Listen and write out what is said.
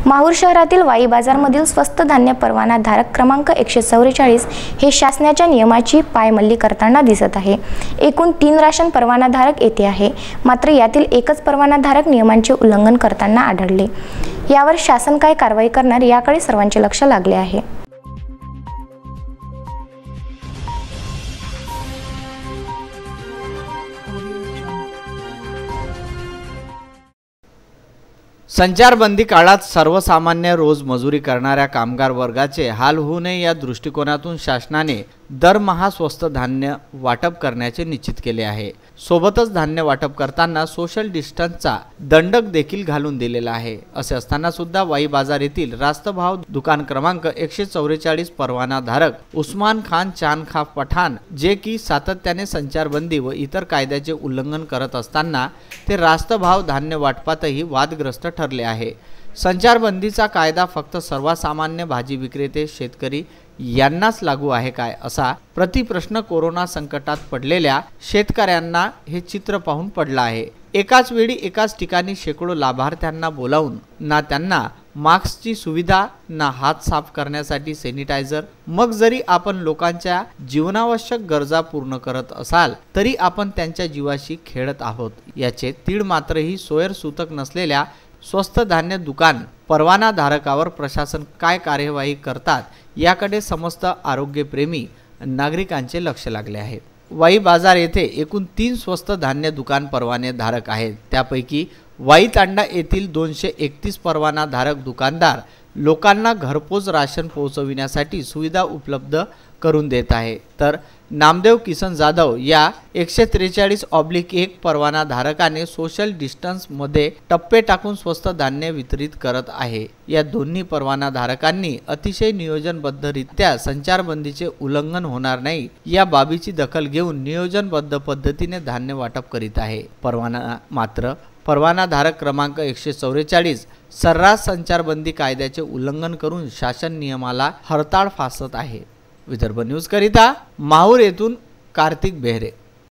माहूर शहरातील वाई बाजारमधील स्वस्त धान्य परवाना धारक क्रमांक 144 हे शासनाच्या नियमाची पायमल्ली करताना दिसत आहे। एकूण 3 राशन परवाना धारक येथे आहे, मात्र यातील एकच परवाना धारक नियमांचे उल्लंघन करताना आढळले। यावर शासन काय कारवाई करणार याकडे सर्वांचे लक्ष लागले आहे। संचारबंदी काळात सर्वसामान्य रोज मजुरी करणाऱ्या कामगार वर्गाचे हाल होऊ नये या दृष्टिकोनातून शासनाने दरमहा स्वस्त धान्य वाटप करण्याचे निश्चित केले आहे। सोबतच धान्य वाटप करताना सोशल डिस्टन्सचा दंडक देखील घालून दिलेला आहे। असे असताना सुद्धा वाई बाजार येथील रास्त भाव दुकान क्रमांक 144 परवाना धारक उस्मान खान चांद खां पठाण, जे की सातत्याने संचारबंदी व इतर कायद्याचे उल्लंघन करत असताना ते रास्त भाव धान्य वाटपातही वादग्रस्त ठरले आहे। संचारबंदीचा कायदा फक्त सर्वसामान्य भाजी विक्रेते शेतकरी यांनाच लागू आहे काय, असा प्रतिप्रश्न कोरोना संकटात पडलेल्या शेतकऱ्यांना हे चित्र पाहून पडला आहे। एकाच वेळी एकाच ठिकाणी शेकडो लाभार्थ्यांना बोलावून ना त्यांना मास्कची सुविधा ना हात साफ करण्यासाठी सॅनिटायझर, मग जरी आपण लोकांच्या जीवनावश्यक गरजा पूर्ण करत असाल तरी आपण त्यांच्या जीवाशी खेळत आहोत। याचे तीळ मात्रही सोयरसूतक नसलेल्या स्वस्त धान्य दुकान परवाना धारकावर प्रशासन काय कार्यवाही करतात याकडे समस्त आरोग्यप्रेमी नागरिकांचे लक्ष लागले आहे। वाई बाजार येथे एकूण 3 स्वस्त धान्य दुकान परवाने धारक आहेत। त्यापैकी वाई तांडा येथील 231 परवाना धारक दुकानदार लोकांना घरपोच राशन पोहोचविण्यासाठी सुविधा उपलब्ध करून देत आहे, तर नामदेव किसन जाधव या 143/1 परवाना धारकाने सोशल डिस्टन्स मध्ये टप्पे टाकून स्वस्त धान्य वितरित करत आहे। या दोन्ही परवाना धारकांनी अतिशय नियोजनबद्धरित्या संचारबंदीचे उल्लंघन होणार नाही या बाबीची दखल घेऊन नियोजनबद्ध पद्धतीने धान्य वाटप करीत आहे। परवाना धारक क्रमांक 144 सर्रास संचारबंदी कायद्याचे उल्लंघन करून शासन नियमाला हरताळ फासत आहे। विदर्भ न्यूज करिता माहूर येथून कार्तिक बेहरे।